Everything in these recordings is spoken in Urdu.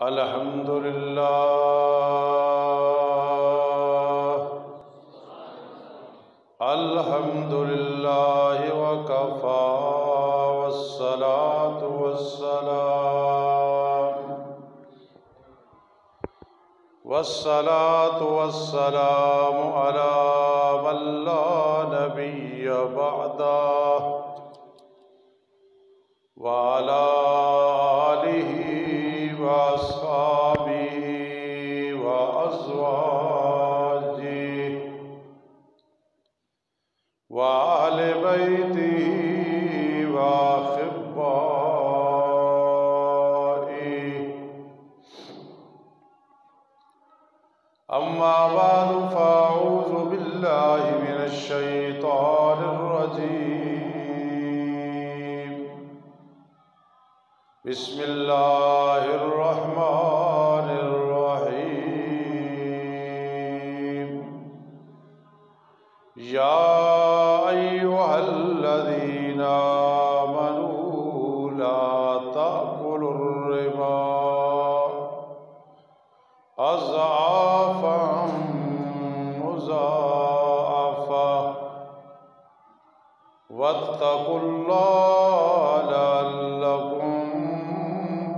الحمد للہ الحمد للہ وکفا والصلاة والسلام علی من لا نبی بعدہ وعلى آلہ وأصحابه وأزواجه وآل بيته وأحبائه أما بعد فأعوذ بالله من الشيطان الرجيم بسم الله الرحمن الرحيم يا أيها الذين آمنوا لا تأكلوا الربا أضعافا مضاعفة واتقوا الله لعلكم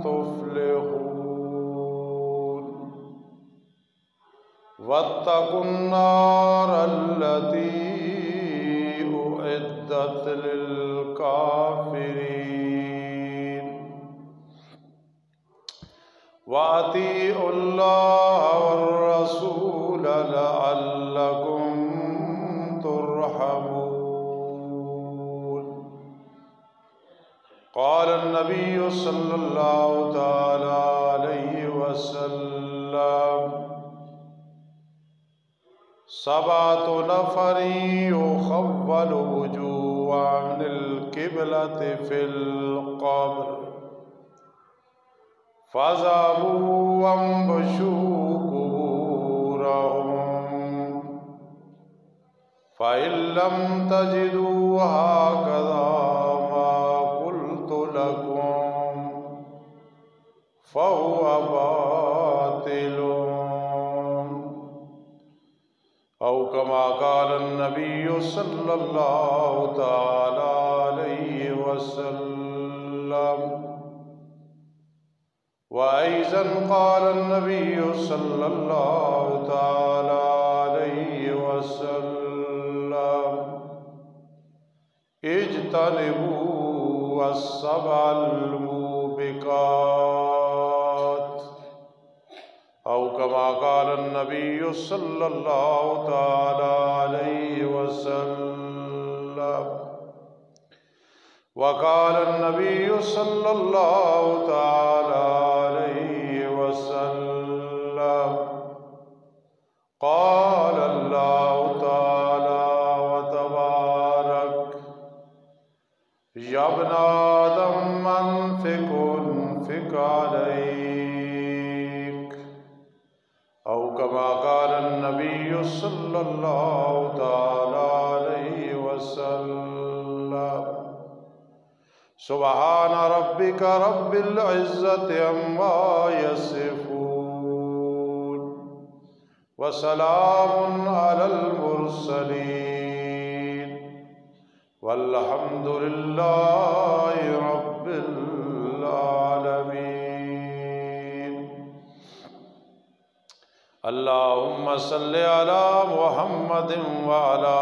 تفلحون واتقوا النار التي أعدت للكافرين وأطيعوا الله والرسول لعلكم ترحمون قال النبي صلى الله تعالى عليه وسلم سبعة نفر يخول وجوه عن القبلة في القبر فذهبوا وانبشوا قبورهم فإن لم تجدوا هكذا ما قلت لكم فهو باطل أو كما قال النبي صلى الله تعالى عليه وسلم وأيضا قال النبي صلى الله تعالى عليه وسلم اجتنبوا السبع الموبقات أو كما قال النبي صلى الله تعالى عليه وسلم وقال النبي صلى الله تعالى عليه وسلم قال الله تعالى وتبارك يا ابن آدم انفق عليك أو كما قال النبي صلى الله تعالى عليه وسلم سبحان ربك رب العزة عما يصفون وسلام على المرسلين والحمد لله رب العالمين اللهم صل على محمد وعلى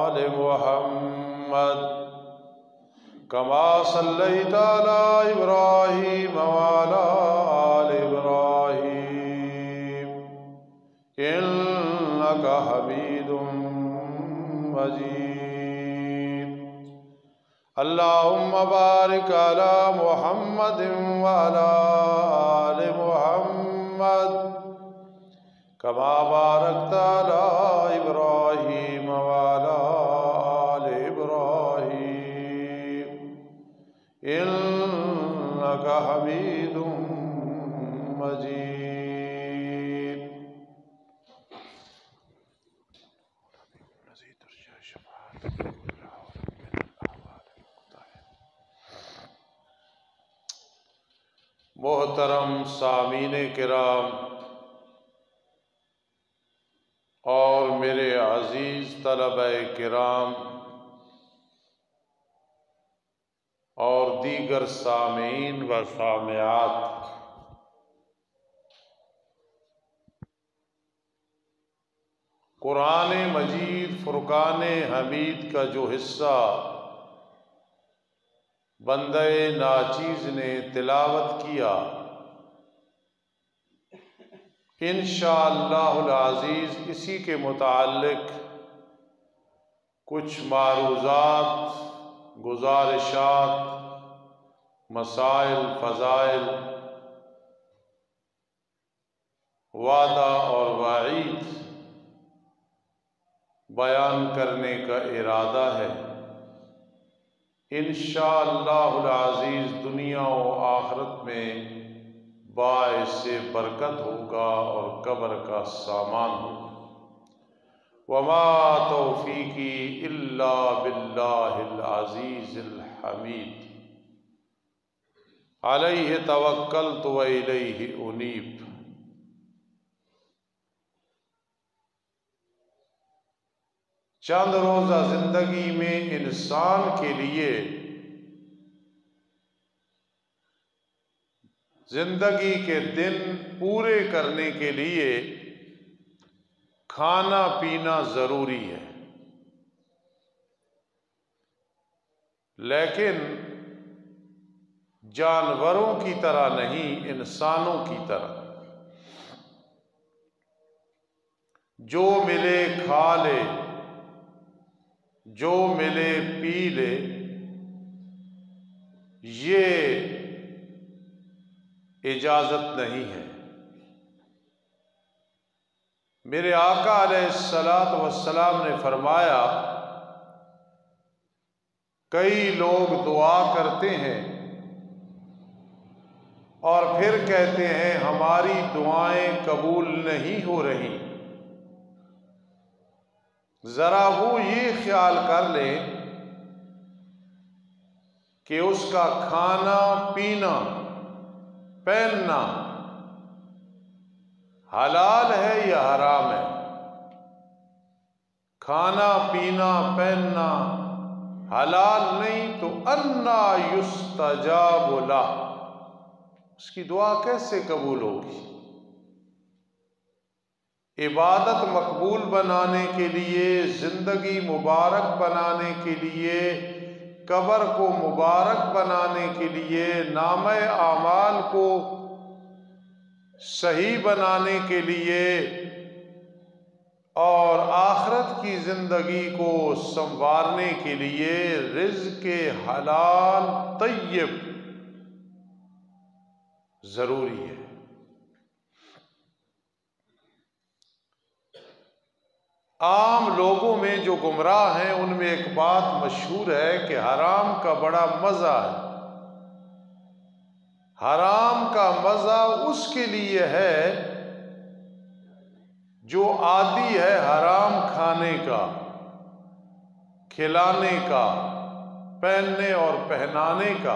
آل محمد كما صليت على إبراهيم وعلى آل إبراهيم إنك حميد مجيد اللهم بارك على محمد وعلى آل محمد كما باركت على إبراهيم وعلى آل إبراهيم إنك حميد مجيد محترم سامعین کرام اور میرے عزیز طلبہ کرام اور دیگر سامعین و سامعات، قرآن مجید فرقان حمید کا جو حصہ بندہ ناچیز نے تلاوت کیا، انشاءاللہ العزیز اسی کے متعلق کچھ معروضات، گزارشات، مسائل، فضائل، وعدہ اور وعید بیان کرنے کا ارادہ ہے۔ انشاءاللہ العزیز دنیا و آخرت میں باعث برکت ہوگا اور قبر کا سامان ہوگا۔ وما توفیقی الا باللہ العزیز الحمید، علیہ توکلت و الیہ انیب۔ چند روزہ زندگی میں انسان کے لیے زندگی کے دن پورے کرنے کے لیے کھانا پینا ضروری ہے، لیکن جانوروں کی طرح نہیں، انسانوں کی طرح۔ جو ملے کھا لے، جو ملے پی لے، یہ اجازت نہیں ہے۔ میرے آقا علیہ الصلاۃ والسلام نے فرمایا، کئی لوگ دعا کرتے ہیں اور پھر کہتے ہیں ہماری دعائیں قبول نہیں ہو رہی۔ ذرا وہ یہ خیال کر لیں کہ اس کا کھانا پینا پہننا حلال ہے یا حرام ہے۔ کھانا پینا پہننا حلال نہیں تو انا یستجاب لہ، اس کی دعا کیسے قبول ہوگی؟ عبادت مقبول بنانے کے لیے، زندگی مبارک بنانے کے لیے، قبر کو مبارک بنانے کے لیے، نامہ اعمال کو صحیح بنانے کے لیے اور آخرت کی زندگی کو سنوارنے کے لیے رزق حلال طیب ضروری ہے۔ عام لوگوں میں جو گمراہ ہیں ان میں ایک بات مشہور ہے کہ حرام کا بڑا مزہ ہے۔ حرام کا مزہ اس کے لیے ہے جو عادی ہے حرام کھانے کا، کھلانے کا، پہننے اور پہنانے کا،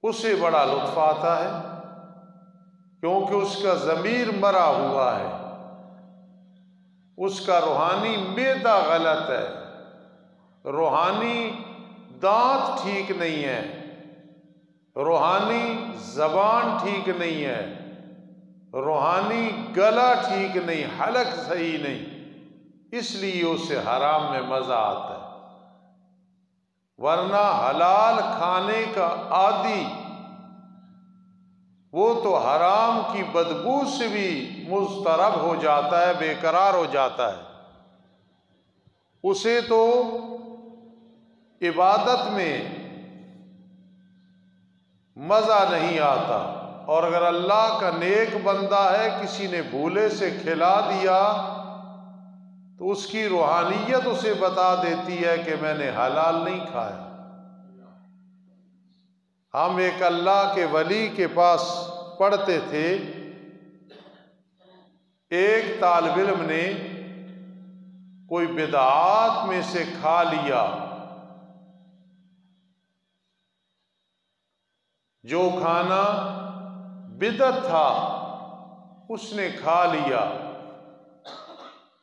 اسے بڑا لطف آتا ہے کیونکہ اس کا ضمیر مرا ہوا ہے، اس کا روحانی معدہ غلط ہے، روحانی دانت ٹھیک نہیں ہے، روحانی زبان ٹھیک نہیں ہے، روحانی گلا ٹھیک نہیں، حلق صحیح نہیں، اس لیے اسے حرام میں مزہ آتا ہے۔ ورنہ حلال کھانے کا عادی وہ تو حرام کی بدبو سے بھی مضطرب ہو جاتا ہے، بے قرار ہو جاتا ہے، اسے تو عبادت میں مزہ نہیں آتا۔ اور اگر اللہ کا نیک بندہ ہے، کسی نے بھولے سے کھلا دیا تو اس کی روحانیت اسے بتا دیتی ہے کہ میں نے حلال نہیں کھایا۔ ہم ایک اللہ کے ولی کے پاس پڑھتے تھے، ایک طالب علم نے کوئی بدعات میں سے کھا لیا، جو کھانا بدعت تھا اس نے کھا لیا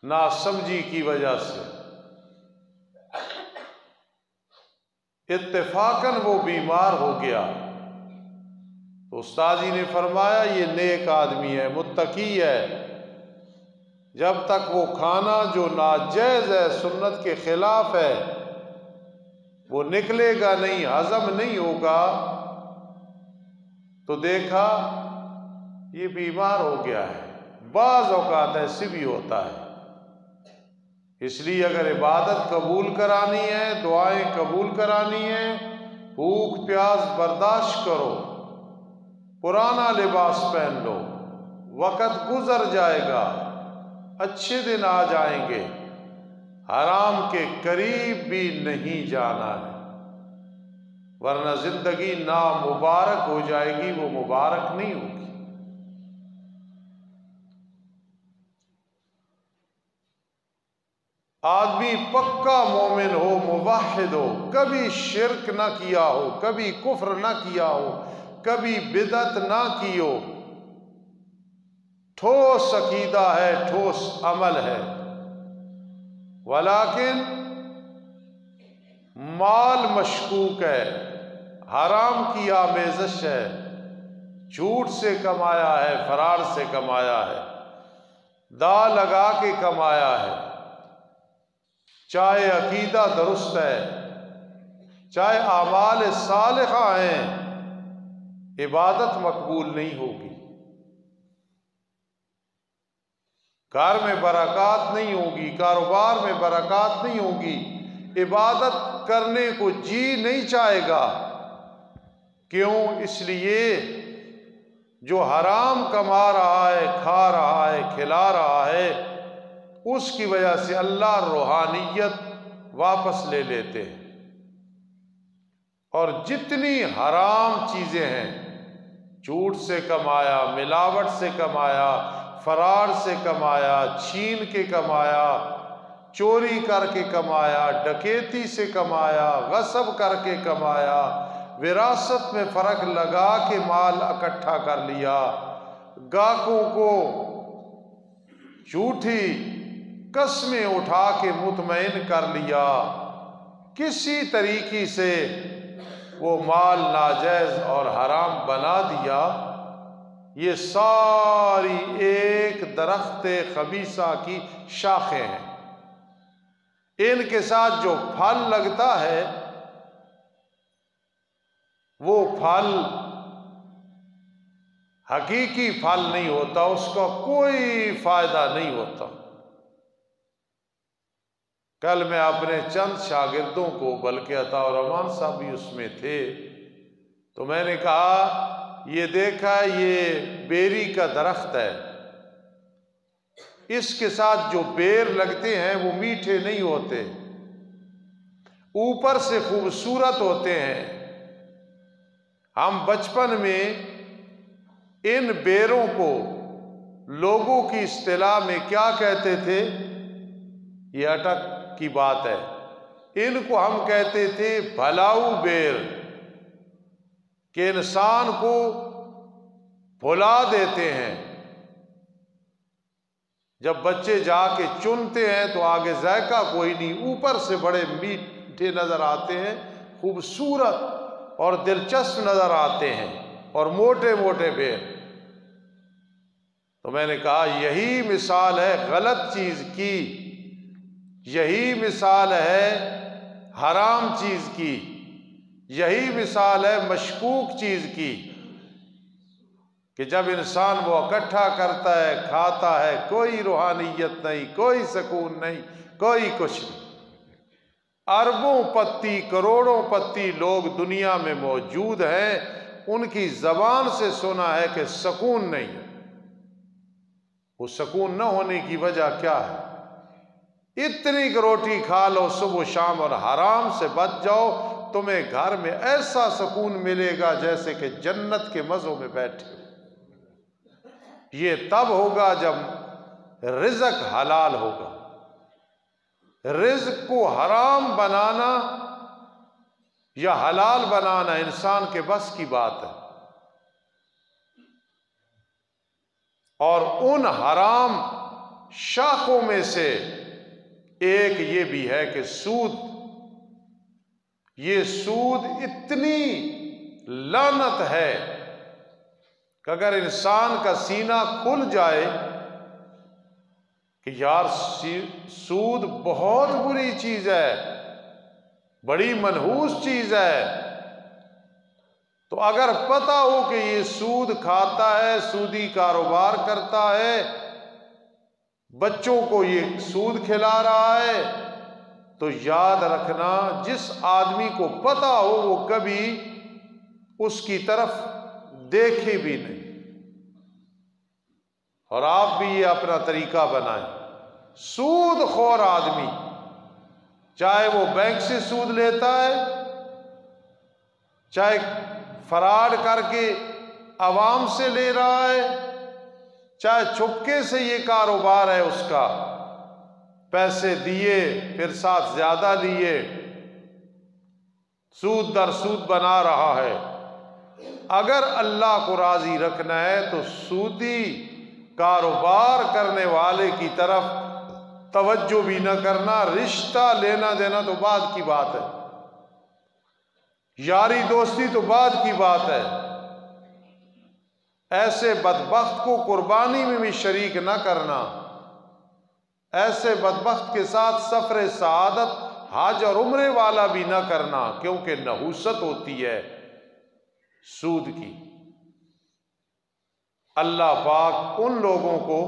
ناسمجھی کی وجہ سے، اتفاقاً وہ بیمار ہو گیا، تو استاد جی نے فرمایا یہ نیک آدمی ہے، متقی ہے، جب تک وہ کھانا جو ناجائز ہے، سنت کے خلاف ہے، وہ نکلے گا نہیں، ہضم نہیں ہوگا، تو دیکھا یہ بیمار ہو گیا ہے۔ بعض اوقات ایسے بھی ہوتا ہے، اس لیے اگر عبادت قبول کرانی ہے، دعائیں قبول کرانی ہے، بھوک پیاس برداشت کرو، پرانا لباس پہن لو، وقت گزر جائے گا، اچھے دن آ جائیں گے، حرام کے قریب بھی نہیں جانا ہے، ورنہ زندگی نامبارک ہو جائے گی، وہ مبارک نہیں ہوگی۔ آدمی پکا مومن ہو، موحد ہو، کبھی شرک نہ کیا ہو، کبھی کفر نہ کیا ہو، کبھی بدعت نہ کی ہو، ٹھوس عقیدہ ہے، ٹھوس عمل ہے، ولیکن مال مشکوک ہے، حرام کی آمیزش ہے، جھوٹ سے کمایا ہے، فرار سے کمایا ہے، دا لگا کے کمایا ہے، چاہے عقیدہ درست ہے، چاہے اعمال صالحہ ہیں، عبادت مقبول نہیں ہوگی، گھر میں برکات نہیں ہوگی، کاروبار میں برکات نہیں ہوگی، عبادت کرنے کو جی نہیں چاہے گا۔ کیوں؟ اس لیے جو حرام کما رہا ہے، کھا رہا ہے، کھلا رہا ہے، اس کی وجہ سے اللہ روحانیت واپس لے لیتے ہیں، اور جتنی حرام چیزیں ہیں، جھوٹ سے کمایا، ملاوٹ سے کمایا، فرار سے کمایا، چھین کے کمایا، چوری کر کے کمایا، ڈکیتی سے کمایا، غصب کر کے کمایا، وراثت میں فرق لگا کے مال اکٹھا کر لیا، گاہکوں کو جھوٹی قسمیں اٹھا کے مطمئن کر لیا، کسی طریقے سے وہ مال ناجائز اور حرام بنا دیا، یہ ساری ایک درخت خبیثہ کی شاخیں ہیں، ان کے ساتھ جو پھل لگتا ہے وہ پھل حقیقی پھل نہیں ہوتا، اس کا کوئی فائدہ نہیں ہوتا۔ کل میں اپنے چند شاگردوں کو، بلکہ عطا الرحمان صاحب بھی اس میں تھے، تو میں نے کہا یہ دیکھا یہ بیری کا درخت ہے، اس کے ساتھ جو بیر لگتے ہیں وہ میٹھے نہیں ہوتے، اوپر سے خوبصورت ہوتے ہیں۔ ہم بچپن میں ان بیروں کو لوگوں کی اصطلاح میں کیا کہتے تھے؟ یہ اٹک کی بات ہے، ان کو ہم کہتے تھے بھلاؤ بیر، کہ انسان کو بھلا دیتے ہیں۔ جب بچے جا کے چنتے ہیں تو آگے ذائقہ کوئی نہیں، اوپر سے بڑے میٹھے نظر آتے ہیں، خوبصورت اور دلچسپ نظر آتے ہیں، اور موٹے موٹے بیر۔ تو میں نے کہا یہی مثال ہے غلط چیز کی، یہی مثال ہے حرام چیز کی، یہی مثال ہے مشکوک چیز کی، کہ جب انسان وہ اکٹھا کرتا ہے، کھاتا ہے، کوئی روحانیت نہیں، کوئی سکون نہیں، کوئی کچھ نہیں۔ اربوں پتی، کروڑوں پتی لوگ دنیا میں موجود ہیں، ان کی زبان سے سنا ہے کہ سکون نہیں ہے۔ وہ سکون نہ ہونے کی وجہ کیا ہے؟ اتنی روٹی کھا لو صبح و شام اور حرام سے بچ جاؤ، تمہیں گھر میں ایسا سکون ملے گا جیسے کہ جنت کے مزوں میں بیٹھے ہو۔ یہ تب ہوگا جب رزق حلال ہوگا۔ رزق کو حرام بنانا یا حلال بنانا انسان کے بس کی بات ہے۔ اور ان حرام شاخوں میں سے ایک یہ بھی ہے کہ یہ سود اتنی لعنت ہے کہ اگر انسان کا سینہ کھل جائے کہ یار سود بہت بری چیز ہے، بڑی منحوس چیز ہے، تو اگر پتہ ہو کہ یہ سود کھاتا ہے، سودی کاروبار کرتا ہے، بچوں کو یہ سود کھلا رہا ہے، تو یاد رکھنا جس آدمی کو پتہ ہو وہ کبھی اس کی طرف دیکھے بھی نہیں۔ اور آپ بھی یہ اپنا طریقہ بنائیں۔ سود خور آدمی، چاہے وہ بینک سے سود لیتا ہے، چاہے فراڈ کر کے عوام سے لے رہا ہے، چاہے چپکے سے یہ کاروبار ہے اس کا، پیسے دیے پھر ساتھ زیادہ لیے، سود در سود بنا رہا ہے، اگر اللہ کو راضی رکھنا ہے تو سودی کاروبار کرنے والے کی طرف توجہ بھی نہ کرنا، رشتہ لینا دینا تو بعد کی بات ہے، یاری دوستی تو بعد کی بات ہے، ایسے بدبخت کو قربانی میں بھی شریک نہ کرنا، ایسے بدبخت کے ساتھ سفر سعادت حج اور عمرے والا بھی نہ کرنا، کیونکہ نحوست ہوتی ہے سود کی۔ اللہ پاک ان لوگوں کو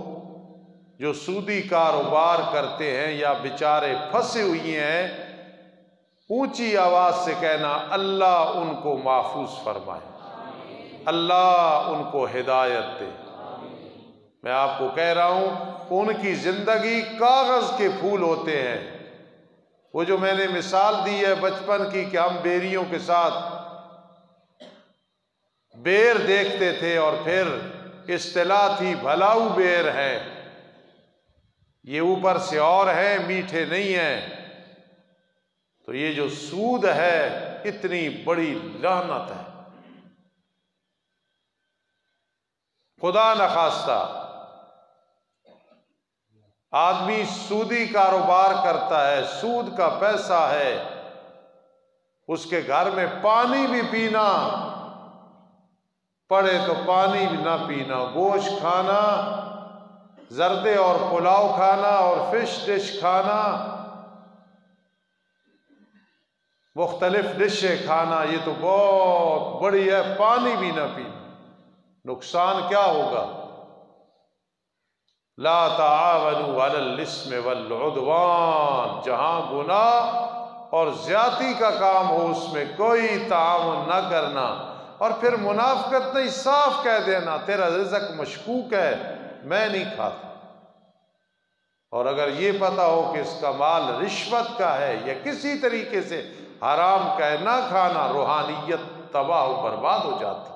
جو سودی کاروبار کرتے ہیں یا بیچارے پھنسے ہوئی ہیں، اونچی آواز سے کہنا اللہ ان کو محفوظ فرمائے، اللہ ان کو ہدایت دے۔ میں آپ کو کہہ رہا ہوں ان کی زندگی کاغذ کے پھول ہوتے ہیں۔ وہ جو میں نے مثال دی ہے بچپن کی کہ ہم بیریوں کے ساتھ بیر دیکھتے تھے اور پھر اصطلاح تھی بھلاؤ بیر ہے، یہ اوپر سے اور ہیں، میٹھے نہیں ہیں، تو یہ جو سود ہے اتنی بڑی لعنت ہے۔ خدا نخواستہ آدمی سودی کاروبار کرتا ہے، سود کا پیسہ ہے، اس کے گھر میں پانی بھی پینا پڑے تو پانی بھی نہ پینا، گوشت کھانا، زردے اور پلاؤ کھانا اور فش ڈش کھانا، مختلف ڈشیں کھانا، یہ تو بہت بڑی ہے، پانی بھی نہ پینا، نقصان کیا ہوگا؟ لا تعاونوا علی الاثم والعدوان، جہاں گناہ اور زیادتی کا کام ہو اس میں کوئی تعاون نہ کرنا، اور پھر منافقت نہیں، صاف کہہ دینا تیرا رزق مشکوک ہے، میں نہیں کھاتا۔ اور اگر یہ پتہ ہو کہ اس کا مال رشوت کا ہے یا کسی طریقے سے حرام کا ہے، نہ کھانا، روحانیت تباہ و برباد ہو جاتی۔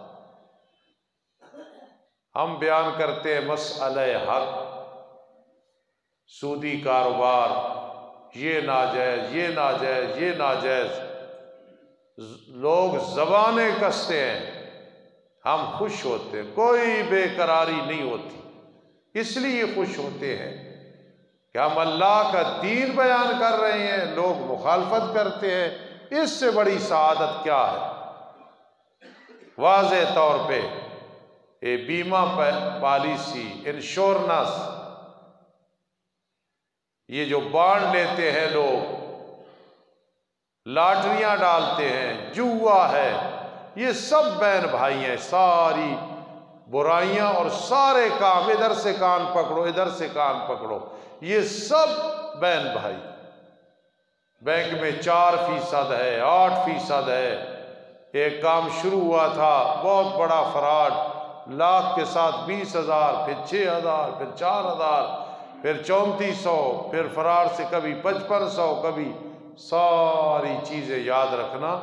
ہم بیان کرتے ہیں مسئلہ حق، سودی کاروبار، یہ ناجائز، یہ ناجائز، یہ ناجائز، لوگ زبانیں کستے ہیں، ہم خوش ہوتے ہیں، کوئی بے قراری نہیں ہوتی، اس لیے خوش ہوتے ہیں کہ ہم اللہ کا دین بیان کر رہے ہیں، لوگ مخالفت کرتے ہیں، اس سے بڑی سعادت کیا ہے؟ واضح طور پہ یہ بیمہ پالیسی، انشورنس، یہ جو بانڈ لیتے ہیں لوگ، لاٹریاں ڈالتے ہیں، جوا ہے، یہ سب بہن بھائی ہیں، ساری برائیاں اور سارے کام، ادھر سے کان پکڑو ادھر سے کان پکڑو، یہ سب بہن بھائی۔ بینک میں 4% ہے، 8% ہے، ایک کام شروع ہوا تھا بہت بڑا فراڈ، لاکھ کے ساتھ 20,000، پھر 6,000، پھر 4,000، پھر 3400، پھر فراڈ سے کبھی 5500، کبھی، ساری چیزیں یاد رکھنا،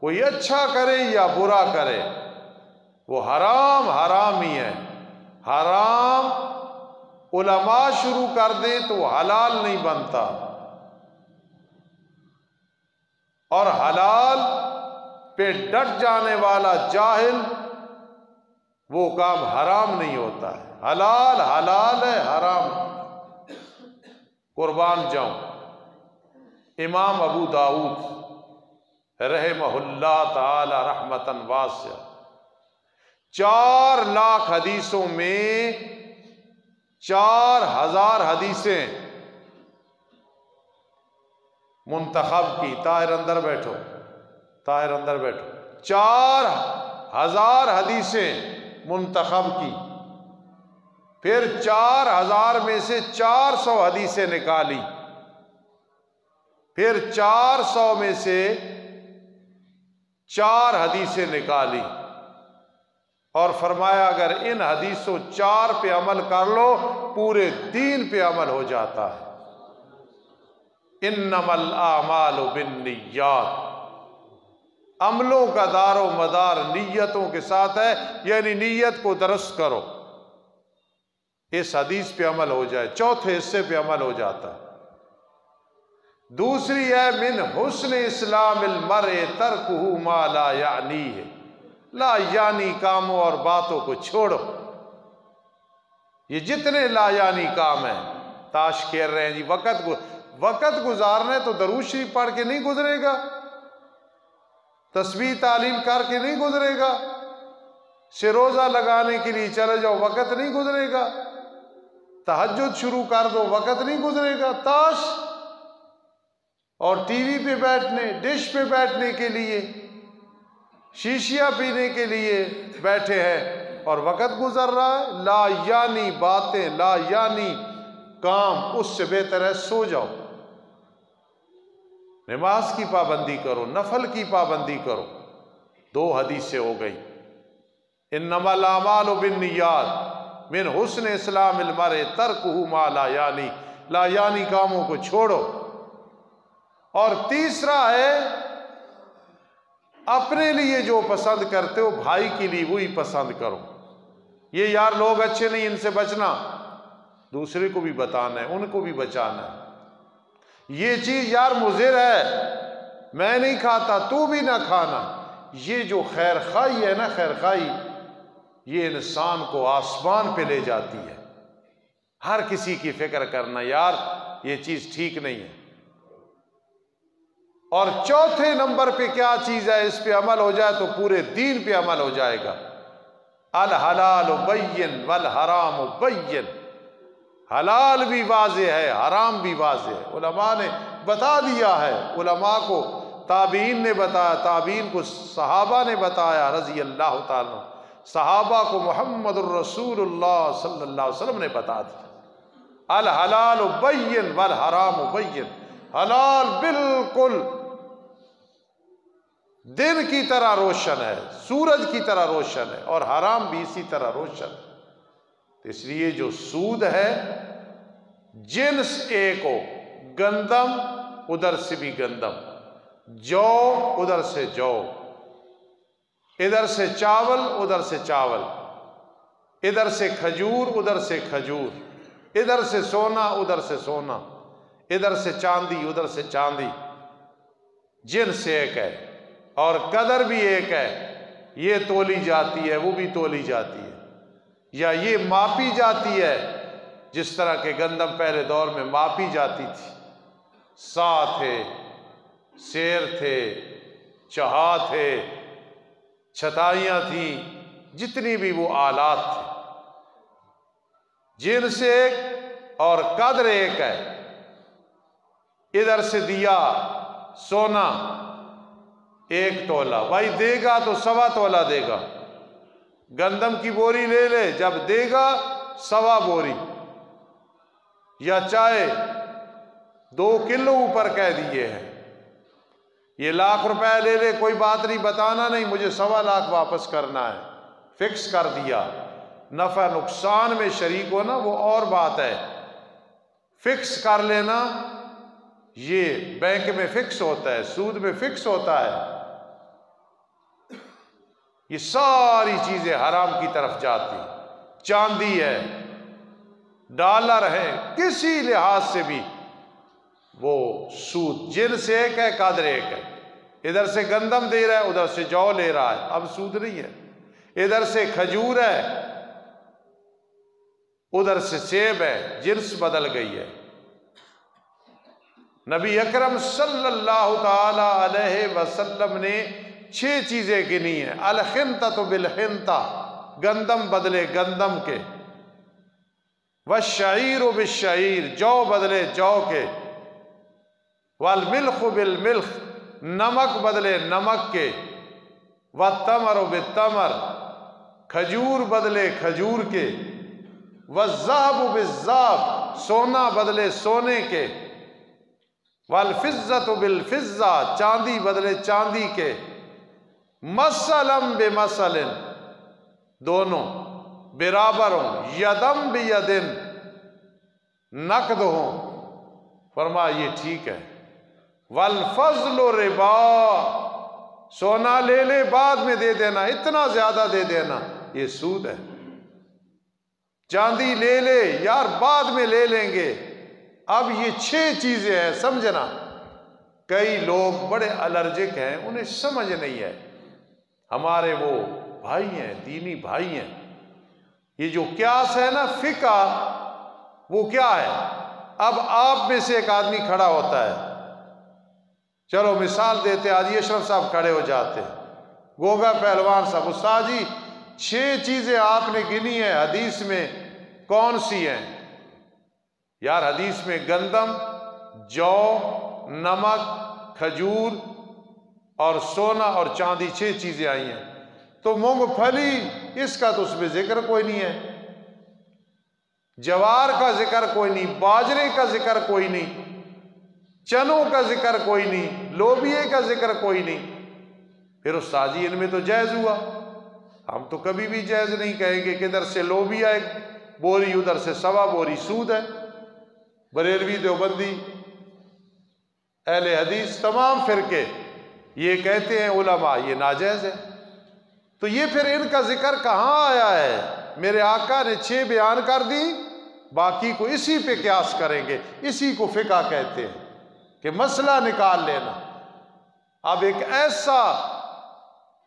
کوئی اچھا کرے یا برا کرے، وہ حرام حرام ہی ہے۔ حرام علماء شروع کر دیں تو وہ حلال نہیں بنتا، اور حلال پہ ڈٹ جانے والا جاہل وہ کام حرام نہیں ہوتا ہے۔ حلال حلال ہے، حرام قربان جاؤں۔ امام ابو داؤد رحمہ اللہ تعالی رحمتاً واسعہ 4 لاکھ حدیثوں میں 4000 حدیثیں منتخب کی۔ طاہر اندر بیٹھو، طاہر اندر بیٹھو۔ 4000 حدیثیں منتخب کی، پھر 4000 میں سے 400 حدیثیں نکالی، پھر 400 میں سے 4 حدیثیں نکالی، اور فرمایا اگر ان حدیثوں 4 پہ عمل کر لو پورے دین پہ عمل ہو جاتا ہے۔ انما الاعمال بالنیات، عملوں کا دار و مدار نیتوں کے ساتھ ہے، یعنی نیت کو درست کرو، اس حدیث پہ عمل ہو جائے، چوتھے حصے پہ عمل ہو جاتا ہے۔ دوسری ہے من حسن اسلام المرء ترکہ ما لا یعنیہ، لا یعنی کاموں اور باتوں کو چھوڑو۔ یہ جتنے لا یعنی کام ہیں، تاش کھیل رہے ہیں جی، وقت گزارنا ہے تو درود شریف پڑھ کے نہیں گزرے گا، تسبیح تعلیم کر کے نہیں گزرے گا، سے روزہ لگانے کے لیے چلے جاؤ وقت نہیں گزرے گا، تہجد شروع کر دو وقت نہیں گزرے گا، تاش اور ٹی وی پہ بیٹھنے، ڈش پہ بیٹھنے کے لیے، شیشیاں پینے کے لیے بیٹھے ہیں اور وقت گزر رہا ہے۔ لا یعنی باتیں، لا یعنی کام، اس سے بہتر ہے سو جاؤ، نماز کی پابندی کرو، نفل کی پابندی کرو۔ 2 حدیثیں ہو گئی۔ انما الاعمال بالنیات من حسن اسلام المرء ترکہ ما لا یعنی، لا یعنی کاموں کو چھوڑو۔ اور تیسرا ہے اپنے لیے جو پسند کرتے ہو بھائی کے لیے وہی پسند کرو۔ یہ یار لوگ اچھے نہیں، ان سے بچنا، دوسرے کو بھی بتانا ہے، ان کو بھی بچانا ہے۔ یہ چیز یار مضر ہے، میں نہیں کھاتا، تو بھی نہ کھانا۔ یہ جو خیر خواہی ہے نا، خیر خواہی، یہ انسان کو آسمان پہ لے جاتی ہے۔ ہر کسی کی فکر کرنا، یار یہ چیز ٹھیک نہیں ہے۔ اور چوتھے نمبر پہ کیا چیز ہے، اس پہ عمل ہو جائے تو پورے دین پہ عمل ہو جائے گا۔ الحلال بین والحرام بین، حلال بھی واضح ہے، حرام بھی واضح ہے، علماء نے بتا دیا ہے، علماء کو تابعین نے بتایا، تابعین کو صحابہ نے بتایا رضی اللہ تعالیٰ، صحابہ کو محمد الرسول اللہ صلی اللہ علیہ وسلم نے بتا دیا۔ الحلال بین والحرام بین، حلال بالکل دن کی طرح روشن ہے، سورج کی طرح روشن ہے، اور حرام بھی اسی طرح روشن ہے۔ اس لیے جو سود ہے جنس ایک ہو، گندم ادھر سے بھی گندم، جو ادھر سے جو، ادھر سے چاول ادھر سے چاول، ادھر سے کھجور ادھر سے کھجور، ادھر سے سونا ادھر سے سونا، ادھر سے چاندی ادھر سے چاندی، جنس ایک ہے اور قدر بھی ایک ہے۔ یہ تولی جاتی ہے، وہ بھی تولی جاتی ہے، یا یہ ماپی جاتی ہے، جس طرح کے گندم پہلے دور میں ماپی جاتی تھی، سا تھے، سیر تھے، چہا تھے، چھتائیاں تھیں، جتنی بھی وہ آلات تھے، جنس ایک اور قدر ایک ہے۔ ادھر سے دیا سونا 1 تولہ، بھائی دے گا تو 1.25 تولہ دے گا، گندم کی بوری لے لے، جب دے گا 1.25 بوری، یا چاہے 2 کلو اوپر کہہ دیے ہیں، یہ 1 لاکھ روپے لے لے، کوئی بات نہیں، بتانا نہیں، مجھے 1.25 لاکھ واپس کرنا ہے، فکس کر دیا۔ نفع نقصان میں شریک ہونا وہ اور بات ہے، فکس کر لینا یہ بینک میں فکس ہوتا ہے، سود میں فکس ہوتا ہے۔ یہ ساری چیزیں حرام کی طرف جاتی، چاندی ہے، ڈالر ہے، کسی لحاظ سے بھی وہ سود، جنس ایک ہے، قدر ایک ہے۔ ادھر سے گندم دے رہا ہے، ادھر سے جو لے رہا ہے، اب سود نہیں ہے۔ ادھر سے کھجور ہے ادھر سے سیب ہے، جنس بدل گئی ہے۔ نبی اکرم صلی اللہ تعالی علیہ وسلم نے 6 چیزیں گنی ہیں۔ الحنطۃ بالحنطہ، گندم بدلے گندم کے، والشعیر بالشعیر، جو بدلے جو کے، والملح بالملح، نمک بدلے نمک کے، والتمر بالتمر، کھجور بدلے کھجور کے، والذہب بالذہب، سونا بدلے سونے کے، والفضۃ بالفضہ، چاندی بدلے چاندی کے، مثلا بمثل، دونوں برابر ہوں، یدم بیدن، نقد ہوں۔ فرمایا یہ ٹھیک ہے۔ والفضل ربا، سونا لے لے بعد میں دے دینا، اتنا زیادہ دے دینا، یہ سود ہے۔ چاندی لے لے یار بعد میں لے لیں گے۔ اب یہ 6 چیزیں ہیں، سمجھنا۔ کئی لوگ بڑے الرجک ہیں، انہیں سمجھ نہیں ہے۔ ہمارے وہ بھائی ہیں، دینی بھائی ہیں، یہ جو قیاس ہے نا فقہ، وہ کیا ہے؟ اب آپ میں سے ایک آدمی کھڑا ہوتا ہے، چلو مثال دیتے، حاجی اشرف صاحب کھڑے ہو جاتے، گوگا پہلوان صاحب، استاد جی 6 چیزیں آپ نے گنی ہیں، حدیث میں کون سی ہیں؟ یار حدیث میں گندم، جو، نمک، کھجور اور سونا اور چاندی 6 چیزیں آئی ہیں، تو مونگ پھلی اس کا تو اس میں ذکر کوئی نہیں ہے، جوار کا ذکر کوئی نہیں، باجرے کا ذکر کوئی نہیں، چنوں کا ذکر کوئی نہیں، لوبیے کا ذکر کوئی نہیں۔ پھر استاد جی ان میں تو جائز ہوا۔ ہم تو کبھی بھی جائز نہیں کہیں گے کہ ادھر سے لوبیا ایک بوری ادھر سے 1.25 بوری سود ہے۔ بریلوی، دیوبندی، اہل حدیث، تمام فرقے یہ کہتے ہیں علماء یہ ناجائز ہے۔ تو یہ پھر ان کا ذکر کہاں آیا ہے؟ میرے آقا نے 6 بیان کر دی، باقی کو اسی پہ قیاس کریں گے، اسی کو فقہ کہتے ہیں کہ مسئلہ نکال لینا۔ اب ایک ایسا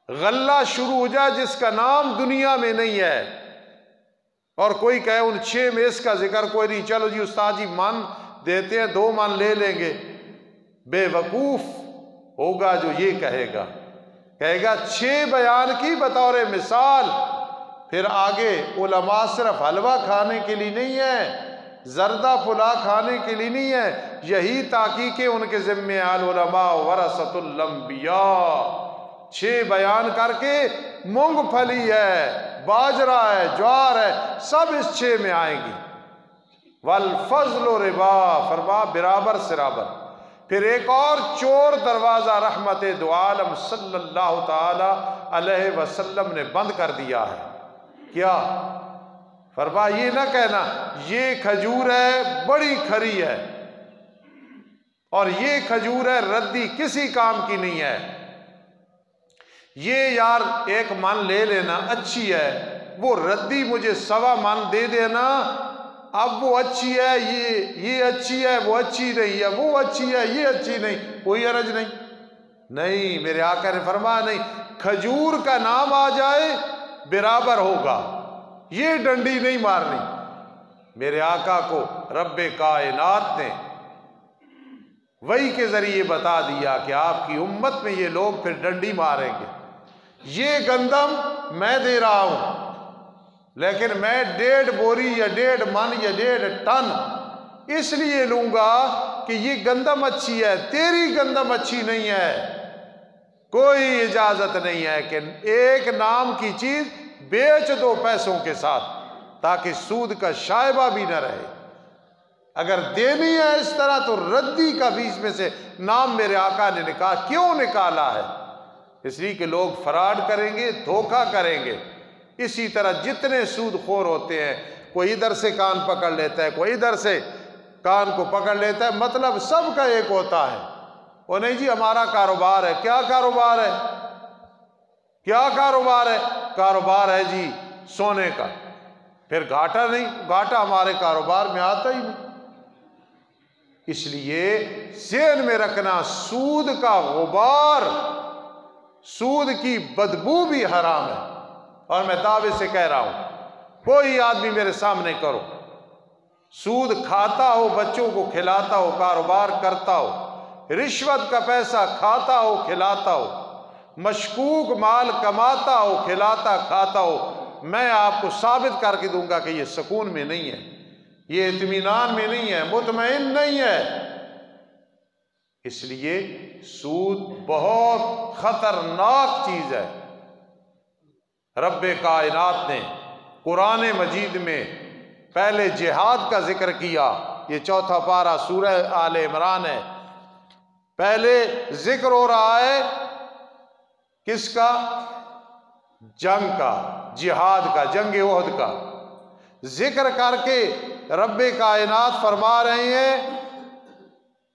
غلہ شروع ہو جائے جس کا نام دنیا میں نہیں ہے، اور کوئی کہے ان 6 میں اس کا ذکر کوئی نہیں، چلو جی استاد جی من دیتے ہیں، 2 من لے لیں گے۔ بے وقوف ہوگا جو یہ کہے گا 6 بیان کی بطور مثال۔ پھر آگے علماء صرف حلوہ کھانے کے لیے نہیں ہے، زردہ پلا کھانے کے لیے نہیں ہے، یہی تحقیق ان کے ذمہ العلماء ورثۃ الانبیاء۔ 6 بیان کر کے مونگ پھلی ہے، باجرہ ہے، جوار ہے، سب اس 6 میں آئیں گی۔ والفضل ربا، فرما برابر سرابر۔ پھر ایک اور چور دروازہ رحمت دو عالم صلی اللہ تعالی علیہ وسلم نے بند کر دیا ہے۔ کیا؟ فرما یہ نہ کہنا یہ کھجور ہے بڑی کھری ہے، اور یہ کھجور ہے ردی کسی کام کی نہیں ہے، یہ یار 1 من لے لینا اچھی ہے، وہ ردی مجھے 1.25 من دے دینا، اب وہ اچھی ہے، یہ اچھی ہے، وہ اچھی نہیں ہے، وہ اچھی ہے، یہ اچھی نہیں، کوئی حرج نہیں۔ نہیں، میرے آقا نے فرمایا نہیں، کھجور کا نام آ جائے برابر ہوگا، یہ ڈنڈی نہیں مارنی۔ میرے آقا کو رب کائنات نے وحی کے ذریعے بتا دیا کہ آپ کی امت میں یہ لوگ پھر ڈنڈی ماریں گے۔ یہ گندم میں دے رہا ہوں، لیکن میں 1.5 بوری یا 1.5 من یا 1.5 ٹن اس لیے لوں گا کہ یہ گندم اچھی ہے، تیری گندم اچھی نہیں ہے۔ کوئی اجازت نہیں ہے کہ ایک نام کی چیز بیچ دو پیسوں کے ساتھ، تاکہ سود کا شائبہ بھی نہ رہے۔ اگر دینی ہے اس طرح تو ردی کا بھی اس میں سے نام میرے آقا نے کیوں نکالا ہے؟ اس لیے کہ لوگ فراڈ کریں گے، دھوکہ کریں گے۔ اسی طرح جتنے سود خور ہوتے ہیں، کوئی ادھر سے کان پکڑ لیتا ہے، کوئی ادھر سے کان کو پکڑ لیتا ہے، مطلب سب کا ایک ہوتا ہے۔ وہ نہیں جی ہمارا کاروبار ہے۔ کیا کاروبار ہے؟ کیا کاروبار ہے؟ کاروبار ہے جی سونے کا۔ پھر گھاٹا نہیں، گھاٹا ہمارے کاروبار میں آتا ہی نہیں۔ اس لیے ذہن میں رکھنا، سود کا غبار، سود کی بدبو بھی حرام ہے۔ اور میں دعوے سے کہہ رہا ہوں کوئی آدمی میرے سامنے کرو سود کھاتا ہو، بچوں کو کھلاتا ہو، کاروبار کرتا ہو، رشوت کا پیسہ کھاتا ہو کھلاتا ہو، مشکوک مال کماتا ہو کھلاتا کھاتا ہو، میں آپ کو ثابت کر کے دوں گا کہ یہ سکون میں نہیں ہے، یہ اطمینان میں نہیں ہے، مطمئن نہیں ہے۔ اس لیے سود بہت خطرناک چیز ہے۔ رب کائنات نے قرآن مجید میں پہلے جہاد کا ذکر کیا، یہ 4 پارہ سورہ آل عمران ہے۔ پہلے ذکر ہو رہا ہے کس کا؟ جنگ کا، جہاد کا، جنگ احد کا ذکر کر کے رب کائنات فرما رہے ہیں،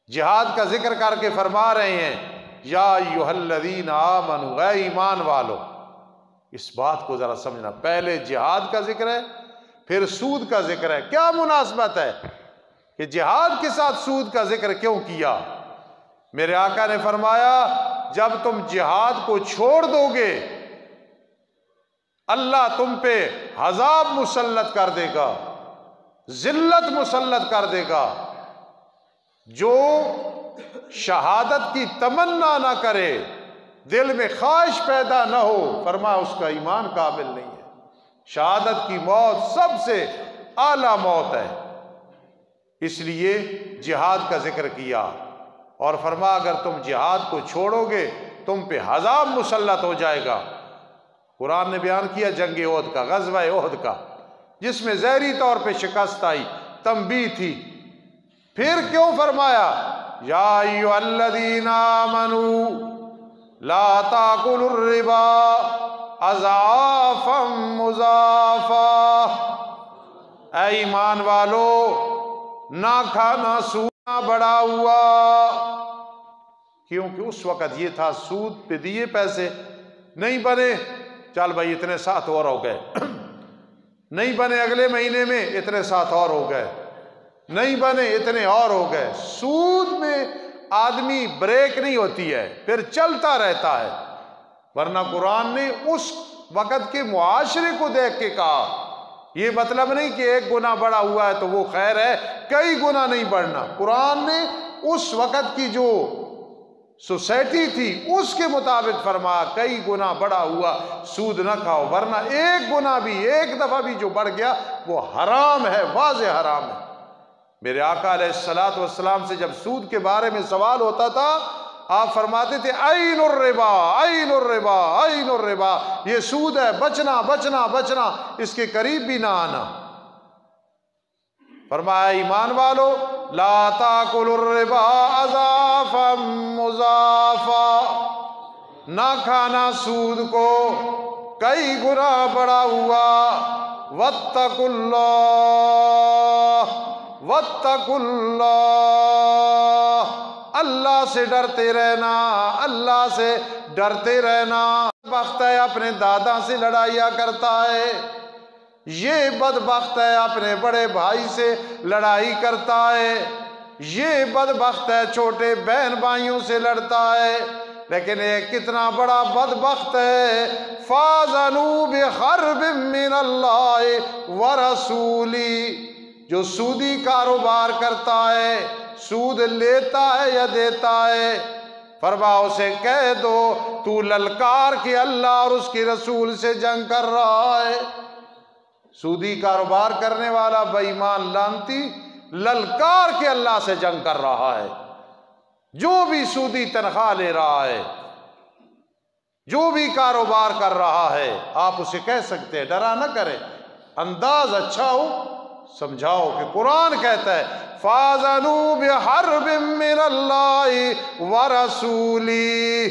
جہاد کا ذکر کر کے فرما رہے ہیں یا ایھا الذین آمنوا، اے ایمان والو۔ اس بات کو ذرا سمجھنا، پہلے جہاد کا ذکر ہے پھر سود کا ذکر ہے۔ کیا مناسبت ہے کہ جہاد کے ساتھ سود کا ذکر کیوں کیا؟ میرے آقا نے فرمایا جب تم جہاد کو چھوڑ دو گے اللہ تم پہ عذاب مسلط کر دے گا، ذلت مسلط کر دے گا۔ جو شہادت کی تمنا نہ کرے، دل میں خواہش پیدا نہ ہو، فرمایا اس کا ایمان کامل نہیں ہے۔ شہادت کی موت سب سے اعلیٰ موت ہے، اس لیے جہاد کا ذکر کیا اور فرمایا اگر تم جہاد کو چھوڑو گے تم پہ عذاب مسلط ہو جائے گا۔ قرآن نے بیان کیا جنگ احد کا، غزوہ احد کا، جس میں ظاہری طور پہ شکست آئی، تنبیہ تھی۔ پھر کیوں فرمایا یا ایھا الذین آمنوا لا تاکلوا الربا اضعافا مضاعفا، اے ایمان والو نہ کھانا سود بڑا ہوا۔ کیونکہ اس وقت یہ تھا سود پہ دیے پیسے نہیں بنے، چل بھائی اتنے ساتھ اور ہو گئے، نہیں بنے اگلے مہینے میں اتنے ساتھ اور ہو گئے، نہیں بنے اتنے اور ہو گئے۔ سود میں آدمی بریک نہیں ہوتی ہے، پھر چلتا رہتا ہے۔ ورنہ قرآن نے اس وقت کے معاشرے کو دیکھ کے کہا، یہ مطلب نہیں کہ ایک گناہ بڑا ہوا ہے تو وہ خیر ہے، کئی گناہ نہیں بڑھنا۔ قرآن نے اس وقت کی جو سوسائٹی تھی اس کے مطابق فرمایا کئی گناہ بڑا ہوا سود نہ کھاؤ، ورنہ ایک گناہ بھی ایک دفعہ بھی جو بڑھ گیا وہ حرام ہے، واضح حرام ہے۔ میرے آقا علیہ الصلوۃ والسلام سے جب سود کے بارے میں سوال ہوتا تھا آپ فرماتے تھے عین الربا، عین الربا، عین الربا، یہ سود ہے، بچنا بچنا بچنا، اس کے قریب بھی نہ آنا۔ فرمایا ایمان والو لا تاکلوا الربا اضعافا مضاعفا، نہ کھانا سود کو کئی گنا بڑا ہوا۔ واتقوا اللہ، واتقوا اللہ، اللہ سے ڈرتے رہنا، اللہ سے ڈرتے رہنا۔ بدبخت ہے اپنے دادا سے لڑائیاں کرتا ہے، یہ بدبخت ہے اپنے بڑے بھائی سے لڑائی کرتا ہے، یہ بدبخت ہے چھوٹے بہن بھائیوں سے لڑتا ہے۔ لیکن ایک کتنا بڑا بدبخت ہے، فَاذَنُوا بِحَرْبٍ مِّنَ اللَّهِ وَرَسُولِهِ، جو سودی کاروبار کرتا ہے، سود لیتا ہے یا دیتا ہے، فرمایا اسے کہہ دو تو للکار کے اللہ اور اس کے رسول سے جنگ کر رہا ہے۔ سودی کاروبار کرنے والا بے ایمان لعنتی للکار کے اللہ سے جنگ کر رہا ہے۔ جو بھی سودی تنخواہ لے رہا ہے، جو بھی کاروبار کر رہا ہے، آپ اسے کہہ سکتے ہیں، ڈرا نہ کریں، انداز اچھا ہو، سمجھاؤ کہ قرآن کہتا ہے فَاذَنُوا بِحَرْبٍ مِّنَ اللَّهِ وَرَسُولِهِ،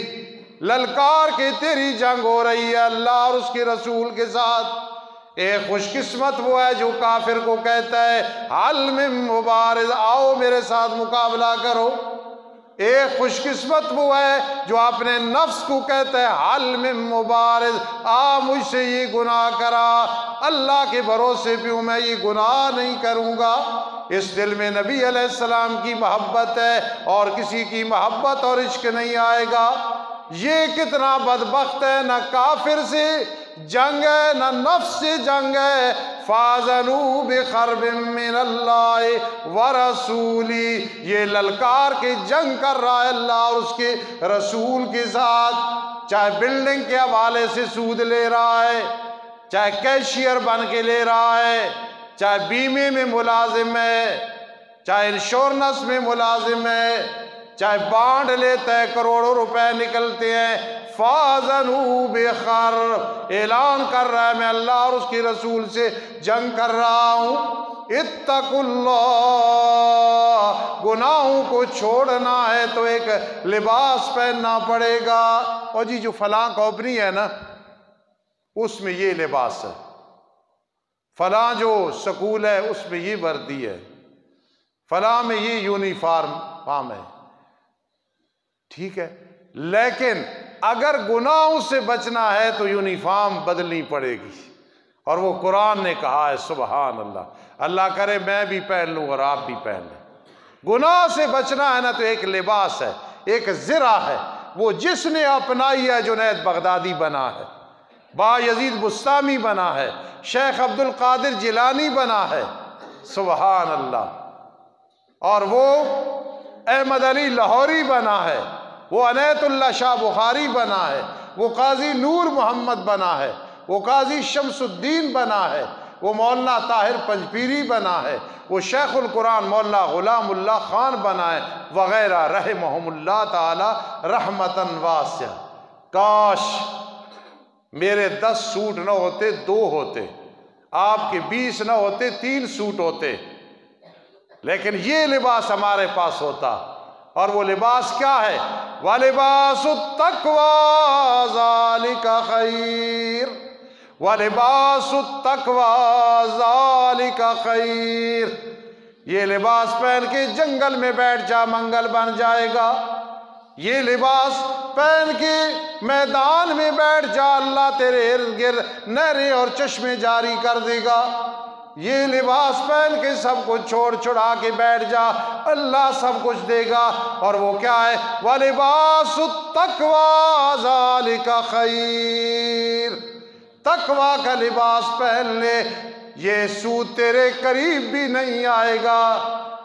للکار کے تیری جنگ ہو رہی ہے اللہ اور اس کے رسول کے ساتھ۔ ایک خوش قسمت وہ ہے جو کافر کو کہتا ہے حل من مبارز، آؤ میرے ساتھ مقابلہ کرو۔ ایک خوش قسمت وہ ہے جو اپنے نفس کو کہتا ہے حل من مبارز، آ مجھ سے یہ گناہ کرا، اللہ کے بھروسے پہ ہوں میں یہ گناہ نہیں کروں گا۔ اس دل میں نبی علیہ السلام کی محبت ہے اور کسی کی محبت اور عشق نہیں آئے گا۔ یہ کتنا بدبخت ہے، نہ کافر سے جنگ ہے نہ نفس سے جنگ ہے، فَاذَنُوا بِحَرْبٍ مِّنَ اللَّهِ وَرَسُولِهِ، یہ للکار کے جنگ کر رہا ہے اللہ اور اس کے رسول کے ساتھ، چاہے بلڈنگ کے حوالے سے سود لے رہا ہے، چاہے کیشیئر بن کے لے رہا ہے، چاہے بیمے میں ملازم ہے، چاہے انشورنس میں ملازم ہے، چاہے بانڈ لیتا ہے، کروڑوں روپے نکلتے ہیں، فَاذَنُوا بِحَرْبٍ، اعلان کر رہا ہے میں اللہ اور اس کے رسول سے جنگ کر رہا ہوں۔ اتقوا اللہ، گناہوں کو چھوڑنا ہے تو ایک لباس پہننا پڑے گا۔ اور جی جو فلاں کمپنی ہے نا اس میں یہ لباس ہے، فلاں جو سکول ہے اس میں یہ وردی ہے، فلاں میں یہ یونیفارم ہے، ٹھیک ہے، لیکن اگر گناہوں سے بچنا ہے تو یونیفارم بدلنی پڑے گی، اور وہ قرآن نے کہا ہے، سبحان اللہ، اللہ کرے میں بھی پہن لوں اور آپ بھی پہن لیں۔ گناہ سے بچنا ہے نا تو ایک لباس ہے، ایک زرہ ہے، وہ جس نے اپنائی ہے جنید بغدادی بنا ہے، با یزید بستامی بنا ہے، شیخ عبد القادر جیلانی بنا ہے، سبحان اللہ، اور وہ احمد علی لاہوری بنا ہے، وہ عنایت اللہ شاہ بخاری بنا ہے، وہ قاضی نور محمد بنا ہے، وہ قاضی شمس الدین بنا ہے، وہ مولانا طاہر پنجپیری بنا ہے، وہ شیخ القرآن مولانا غلام اللہ خان بنا ہے، وغیرہ رحمہم اللہ تعالی رحمتاً واسعہ۔ کاش میرے 10 سوٹ نہ ہوتے 2 ہوتے، آپ کے 20 نہ ہوتے 3 سوٹ ہوتے، لیکن یہ لباس ہمارے پاس ہوتا، اور وہ لباس کیا ہے؟ وَلِبَاسُ التَّقْوَىٰ ذَلِكَ خَيْرٌ، وَلِبَاسُ التَّقْوَىٰ ذَلِكَ خَيْرٌ، یہ لباس پہن کے جنگل میں بیٹھ جا منگل بن جائے گا، یہ لباس پہن کے میدان میں بیٹھ جا اللہ تیرے ارد گرد نہریں اور چشمے جاری کر دے گا، یہ لباس پہن کے سب کچھ چھوڑ چھڑا کے بیٹھ جا اللہ سب کچھ دے گا، اور وہ کیا ہے؟ وَلِبَاسُ التَّقْوَىٰ ذَلِكَ خَيْرٌ، تقویٰ کا لباس پہن لے، یہ سود تیرے قریب بھی نہیں آئے گا،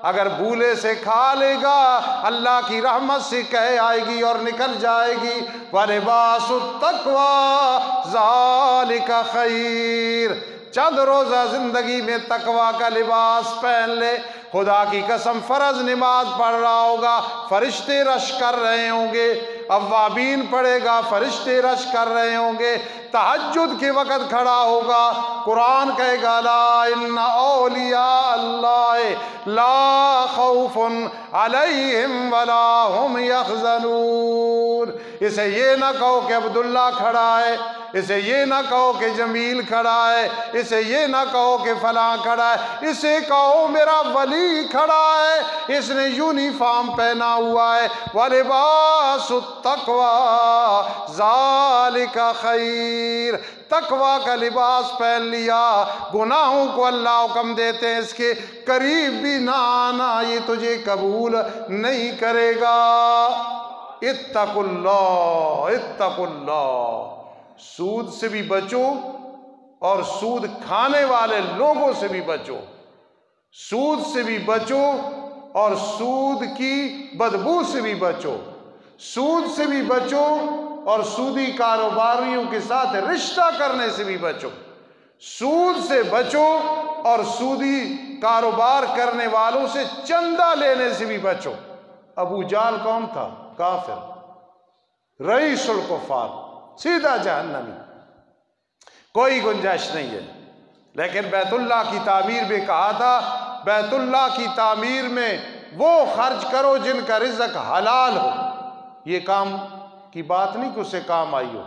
اگر بھولے سے کھا لے گا اللہ کی رحمت سے کہہ آئے گی اور نکل جائے گی۔ وَلِبَاسُ التَّقْوَىٰ ذَلِكَ خَيْرٌ، چند روزہ زندگی میں تقویٰ کا لباس پہن لے، خدا کی قسم فرض نماز پڑھ رہا ہوگا فرشتے رش کر رہے ہوں گے، اوابین پڑھے گا فرشتے رش کر رہے ہوں گے، تہجد کے وقت کھڑا ہوگا قرآن کہے گا لا ان اولیاء اللہ لا خوف علیہم ولا ہم یحزنون۔ اسے یہ نہ کہو کہ عبداللہ کھڑا ہے، اسے یہ نہ کہو کہ جمیل کھڑا ہے، اسے یہ نہ کہو کہ فلاں کھڑا ہے، اسے کہو میرا ولی کھڑا ہے، اس نے یونیفارم پہنا ہوا ہے۔ وَلِبَاسُ التَّقْوَىٰ ذَلِكَ خَيْرٌ، تقویٰ کا لباس پہن لیا، گناہوں کو اللہ حکم دیتے ہیں اس کے قریب بھی نہ آنا، یہ تجھے قبول نہیں کرے گا۔ اتقوا اللہ، اتقوا اللہ، سود سے بھی بچو اور سود کھانے والے لوگوں سے بھی بچو، سود سے بھی بچو اور سود کی بدبو سے بھی بچو، سود سے بھی بچو اور سودی کاروباریوں کے ساتھ رشتہ کرنے سے بھی بچو، سود سے بچو اور سودی کاروبار کرنے والوں سے چندہ لینے سے بھی بچو۔ ابو جہل کون تھا؟ کافر، رئیس الکفار، سیدھا جہنمی، کوئی گنجائش نہیں ہے۔ لیکن بیت اللہ کی تعمیر میں کہا تھا بیت اللہ کی تعمیر میں وہ خرچ کرو جن کا رزق حلال ہو، یہ کام کی بات نہیں کہ اسے کام آئی ہو،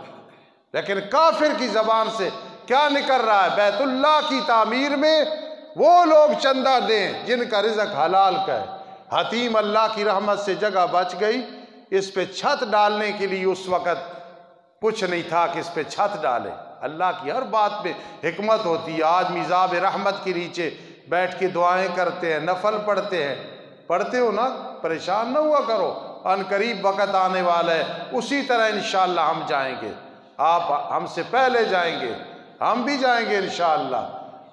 لیکن کافر کی زبان سے کیا نکل رہا ہے؟ بیت اللہ کی تعمیر میں وہ لوگ چندہ دیں جن کا رزق حلال کا ہے۔ حتیم اللہ کی رحمت سے جگہ بچ گئی، اس پہ چھت ڈالنے کے لیے اس وقت کچھ نہیں تھا کہ اس پہ چھت ڈالے، اللہ کی ہر بات میں حکمت ہوتی ہے۔ آج میزاب رحمت کے نیچے بیٹھ کے دعائیں کرتے ہیں، نفل پڑھتے ہیں، پڑھتے ہو نا، پریشان نہ ہوا کرو، ان قریب وقت آنے والا ہے، اسی طرح انشاءاللہ ہم جائیں گے۔ آپ ہم سے پہلے جائیں گے، ہم بھی جائیں گے انشاءاللہ۔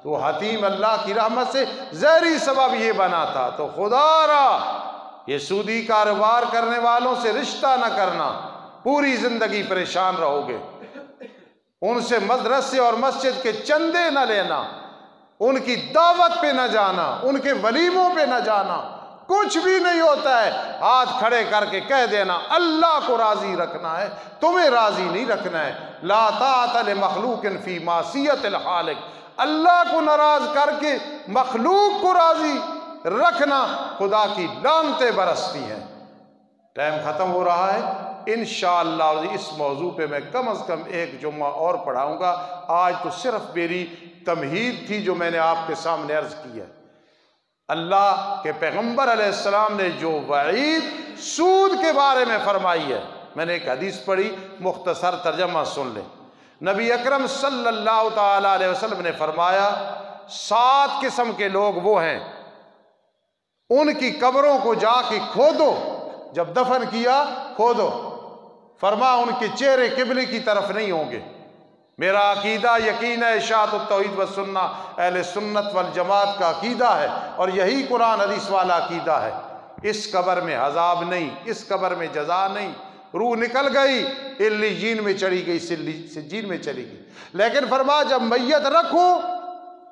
تو حتیم اللہ کی رحمت سے ظاہری سبب یہ بنا تھا۔ تو خدا را یہ سودی کاروبار کرنے والوں سے رشتہ نہ کرنا، پوری زندگی پریشان رہو گے۔ ان سے مدرسے اور مسجد کے چندے نہ لینا، ان کی دعوت پہ نہ جانا، ان کے ولیموں پہ نہ جانا، کچھ بھی نہیں ہوتا ہے۔ ہاتھ کھڑے کر کے کہہ دینا اللہ کو راضی رکھنا ہے، تمہیں راضی نہیں رکھنا ہے۔ لا طاعت لمخلوق فی معصیت الخالق، اللہ کو ناراض کر کے مخلوق کو راضی رکھنا خدا کی لعنتیں برستی ہیں۔ ٹائم ختم ہو رہا ہے، انشاءاللہ اس موضوع پہ میں کم از کم ایک جمعہ اور پڑھاؤں گا۔ آج تو صرف میری تمہید تھی جو میں نے آپ کے سامنے عرض کی ہے۔ اللہ کے پیغمبر علیہ السلام نے جو وعید سود کے بارے میں فرمائی ہے، میں نے ایک حدیث پڑھی، مختصر ترجمہ سن لیں۔ نبی اکرم صلی اللہ تعالیٰ علیہ وسلم نے فرمایا 7 قسم کے لوگ وہ ہیں، ان کی قبروں کو جا کے کھودو، جب دفن کیا کھودو، فرما ان کے چہرے قبلے کی طرف نہیں ہوں گے۔ میرا عقیدہ یقین ہے، اشاعت التوحید والسنہ اہل سنت والجماعت کا عقیدہ ہے، اور یہی قرآن حدیث والا عقیدہ ہے۔ اس قبر میں عذاب نہیں، اس قبر میں جزا نہیں، روح نکل گئی علیین میں چڑھی گئی، سجین میں چلی گئی۔ لیکن فرمایا جب میت رکھو،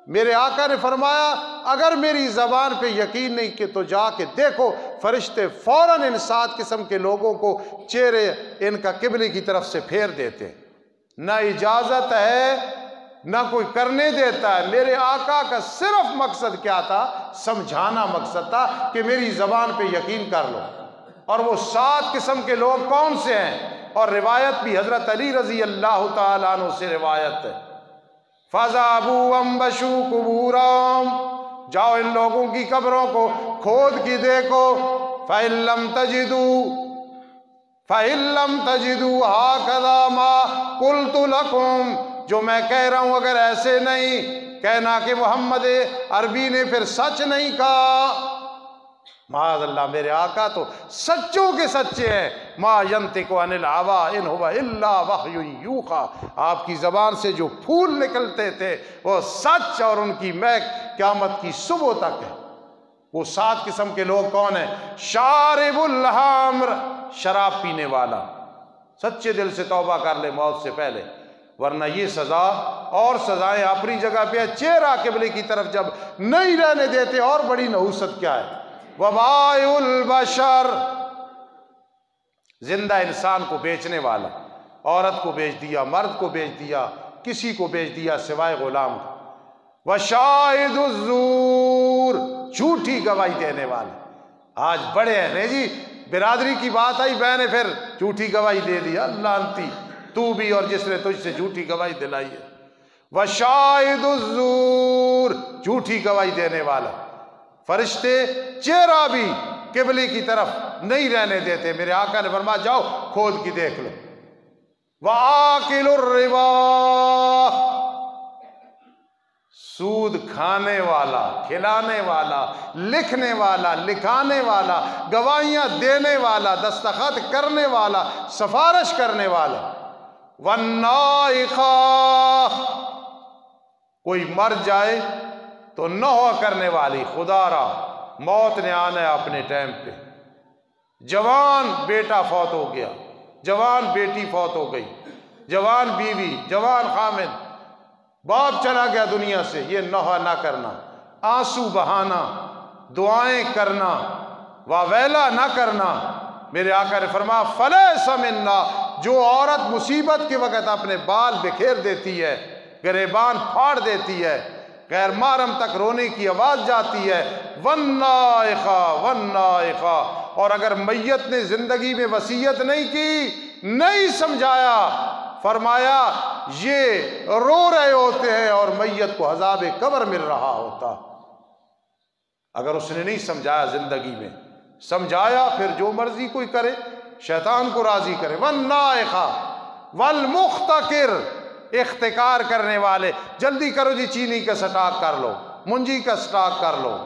میرے آقا نے فرمایا اگر میری زبان پہ یقین نہیں کہ تو جا کے دیکھو، فرشتے فوراً ان 7 قسم کے لوگوں کو چہرے ان کا قبلے کی طرف سے پھیر دیتے۔ نہ اجازت ہے نہ کوئی کرنے دیتا ہے۔ میرے آقا کا صرف مقصد کیا تھا؟ سمجھانا مقصد تھا کہ میری زبان پہ یقین کر لو۔ اور وہ 7 قسم کے لوگ کون سے ہیں؟ اور روایت بھی حضرت علی رضی اللہ تعالیٰ عنہ سے روایت ہے، فَذَهَبُوا وَانبَشُوا قُبُورَهُمْ، جاؤ ان لوگوں کی قبروں کو کھود کی دیکھو، فَإِن لَّمْ تَجِدُوا هَكَذَا مَا قُلْتُ لَكُمْ، جو میں کہہ رہا ہوں اگر ایسے نہیں کہنا کہ محمد عربی نے پھر سچ نہیں کہا۔ معاذ اللہ، میرے آقا تو سچوں کے سچے ہیں۔ ما ینطق عن الہویٰ ان ہوا الا وحی یوحیٰ، آپ کی زبان سے جو پھول نکلتے تھے وہ سچ، اور ان کی مہک قیامت کی صبح تک ہے۔ وہ 7 قسم کے لوگ کون ہیں؟ شارب الخمر، شراب پینے والا، سچے دل سے توبہ کر لے موت سے پہلے، ورنہ یہ سزا اور سزائیں اپنی جگہ پہ ہے۔ چہرہ قبلے کی طرف جب نہیں رہنے دیتے، اور بڑی نحوست کیا ہے؟ وبائع البشر، زندہ انسان کو بیچنے والا، عورت کو بیچ دیا، مرد کو بیچ دیا، کسی کو بیچ دیا سوائے غلام کا۔ وشاہد الزور، جھوٹی گواہی دینے والے، آج بڑے ہیں جی، برادری کی بات آئی میں نے پھر جھوٹی گواہی دے دی، اللہ انتی تو بھی اور جس نے تجھ سے جھوٹی گواہی دلائی ہے۔ وشاہد الزور، جھوٹی گواہی دینے والا، فرشتے چہرہ بھی قبلے کی طرف نہیں رہنے دیتے۔ میرے آقا نے فرمایا جاؤ کھود کی دیکھ لو۔ وآکل الربا، سود کھانے والا، کھلانے والا، لکھنے والا، لکھانے والا، گواہیاں دینے والا، دستخط کرنے والا، سفارش کرنے والا۔ والنائخہ، کوئی مر جائے تو نوح کرنے والی، خدا را موت نے آنا ہے اپنے ٹائم پہ۔ جوان بیٹا فوت ہو گیا، جوان بیٹی فوت ہو گئی، جوان بیوی، جوان خامد، باپ چلا گیا دنیا سے، یہ نوح نہ کرنا، آنسو بہانا، دعائیں کرنا، واویلا نہ کرنا۔ میرے آقا نے فرمایا فلیس منا، جو عورت مصیبت کے وقت اپنے بال بکھیر دیتی ہے، گریبان پھاڑ دیتی ہے، غیر محرم تک رونے کی آواز جاتی ہے۔ والنائخہ، والنائخہ، اور اگر میت نے زندگی میں وصیت نہیں کی، نہیں سمجھایا، فرمایا یہ رو رہے ہوتے ہیں اور میت کو عذاب قبر مل رہا ہوتا۔ اگر اس نے نہیں سمجھایا زندگی میں، سمجھایا پھر جو مرضی کوئی کرے، شیطان کو راضی کرے۔ والنائخہ والمختکر، اختکار کرنے والے، جلدی کرو جی چینی کا سٹاک کر لو، منجی کا سٹاک کر لو،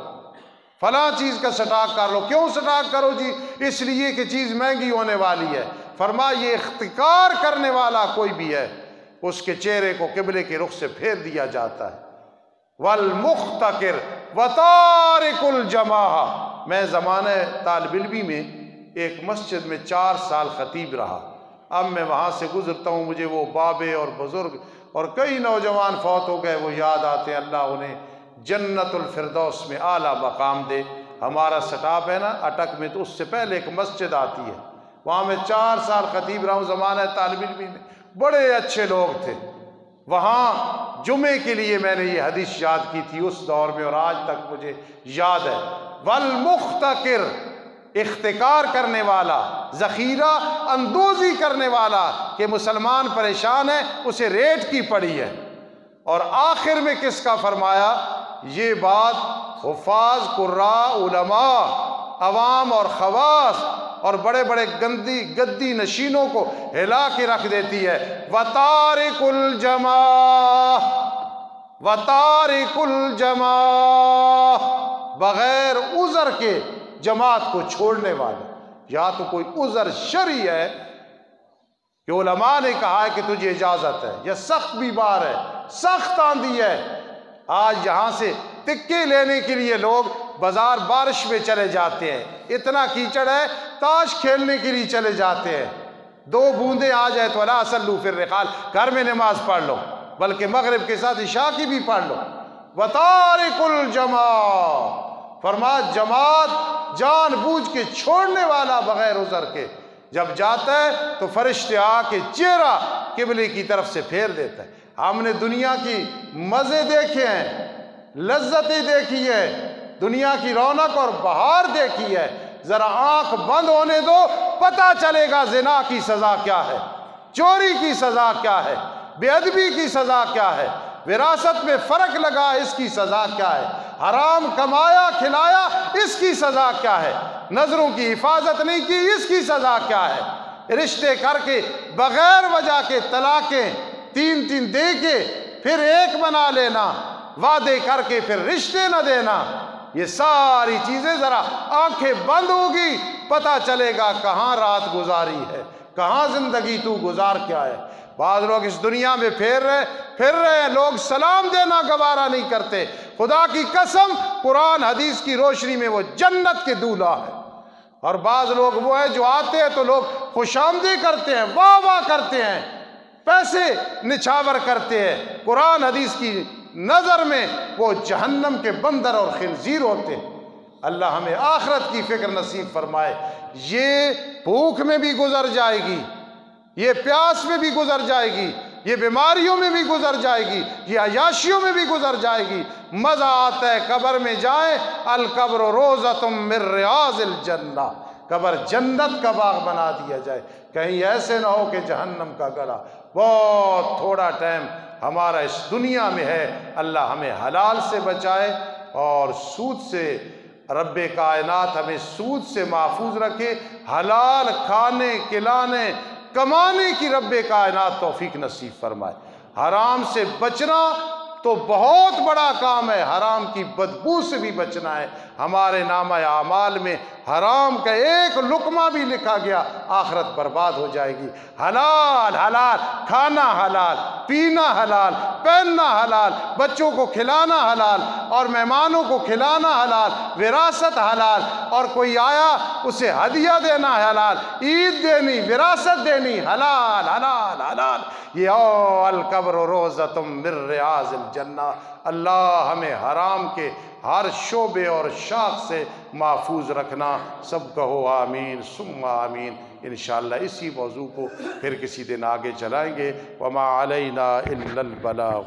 فلاں چیز کا سٹاک کر لو۔ کیوں سٹاک کرو جی؟ اس لیے کہ چیز مہنگی ہونے والی ہے۔ فرمایا یہ اختکار کرنے والا کوئی بھی ہے اس کے چہرے کو قبلے کے رخ سے پھیر دیا جاتا ہے۔ والمختکر وتارک الجماعہ، میں زمانہ طالب علمی میں ایک مسجد میں 4 سال خطیب رہا۔ اب میں وہاں سے گزرتا ہوں، مجھے وہ بابے اور بزرگ اور کئی نوجوان فوت ہو گئے وہ یاد آتے ہیں، اللہ انہیں جنت الفردوس میں اعلیٰ مقام دے۔ ہمارا سٹاپ ہے نا اٹک میں، تو اس سے پہلے ایک مسجد آتی ہے، وہاں میں 4 سال خطیب رہا ہوں زمانہ طالب علمی میں، بڑے اچھے لوگ تھے۔ وہاں جمعے کے لیے میں نے یہ حدیث یاد کی تھی اس دور میں، اور آج تک مجھے یاد ہے۔ والمختکر، اختکار کرنے والا، ذخیرہ اندوزی کرنے والا کہ مسلمان پریشان ہے، اسے ریٹ کی پڑی ہے۔ اور آخر میں کس کا فرمایا؟ یہ بات حفاظ، قراء، علماء، عوام اور خواص اور بڑے بڑے گدی نشینوں کو ہلا کے رکھ دیتی ہے۔ وَتَارِكُ الْجَمَاعَ، وَتَارِكُ الْجَمَاعَ، بغیر عذر کے جماعت کو چھوڑنے والا۔ یا تو کوئی عذر شرعی ہے کہ علماء نے کہا ہے کہ تجھے اجازت ہے، یا سخت بیمار ہے، سخت آندھی ہے۔ آج یہاں سے تکے لینے کے لیے لوگ بازار بارش میں چلے جاتے ہیں، اتنا کیچڑ ہے، تاش کھیلنے کے لیے چلے جاتے ہیں، 2 بوندیں آ جائے تو لا صلوا فی الرحال، گھر میں نماز پڑھ لو، بلکہ مغرب کے ساتھ عشاء کی بھی پڑھ لو۔ وَتَارِكُ الْجَمَاعَ، فرمایا جماعت جان بوجھ کے چھوڑنے والا بغیر عذر کے جب جاتا ہے تو فرشتے آ کے چہرہ قبلے کی طرف سے پھیر دیتا ہے۔ ہم نے دنیا کی مزے دیکھے ہیں، لذتیں دیکھی ہے، دنیا کی رونق اور بہار دیکھی ہے، ذرا آنکھ بند ہونے دو، پتہ چلے گا زنا کی سزا کیا ہے، چوری کی سزا کیا ہے، بے ادبی کی سزا کیا ہے، وراثت میں فرق لگا اس کی سزا کیا ہے، حرام کمایا کھلایا اس کی سزا کیا ہے، نظروں کی حفاظت نہیں کی اس کی سزا کیا ہے، رشتے کر کے بغیر وجہ کے طلاقیں 3 دے کے پھر ایک بنا لینا، وعدے کر کے پھر رشتے نہ دینا، یہ ساری چیزیں ذرا آنکھیں بند ہوگی پتہ چلے گا کہاں رات گزاری ہے، کہاں زندگی تو گزار کیا ہے۔ بعض لوگ اس دنیا میں پھر رہے ہیں، لوگ سلام دینا گوارا نہیں کرتے، خدا کی قسم قرآن حدیث کی روشنی میں وہ جنت کے دولہا ہے۔ اور بعض لوگ وہ ہیں جو آتے ہیں تو لوگ خوش آمدی کرتے ہیں، واہ واہ کرتے ہیں، پیسے نچھاور کرتے ہیں، قرآن حدیث کی نظر میں وہ جہنم کے بندر اور خنزیر ہوتے ہیں۔ اللہ ہمیں آخرت کی فکر نصیب فرمائے۔ یہ بھوک میں بھی گزر جائے گی، یہ پیاس میں بھی گزر جائے گی، یہ بیماریوں میں بھی گزر جائے گی، یہ عیاشیوں میں بھی گزر جائے گی۔ مزہ آتا ہے قبر میں جائیں، القبر روضۃ من ریاض الجنہ، قبر جنت کا باغ بنا دیا جائے، کہیں ایسے نہ ہو کہ جہنم کا گڑھا۔ بہت تھوڑا ٹائم ہمارا اس دنیا میں ہے، اللہ ہمیں حلال سے بچائے اور سود سے، رب کائنات ہمیں سود سے محفوظ رکھے، حلال کھانے کھلانے کمانے کی رب کائنات توفیق نصیب فرمائے۔ حرام سے بچنا تو بہت بڑا کام ہے، حرام کی بدبو سے بھی بچنا ہے۔ ہمارے نامہ اعمال میں حرام کا ایک لقمہ بھی لکھا گیا آخرت برباد ہو جائے گی۔ حلال حلال، کھانا حلال، پینا حلال، پہننا حلال، بچوں کو کھلانا حلال اور مہمانوں کو کھلانا حلال، وراثت حلال، اور کوئی آیا اسے ہدیہ دینا حلال، عید دینی، وراثت دینی، حلال حلال حلال۔ یہ القبر روضۃ من ریاض الجنہ۔ اللہ ہمیں حرام کے ہر شعبے اور شاخ سے محفوظ رکھنا۔ سب کہو آمین ثم آمین۔ انشاءاللہ اسی موضوع کو پھر کسی دن آگے چلائیں گے۔ وما علینا الا البلاغ۔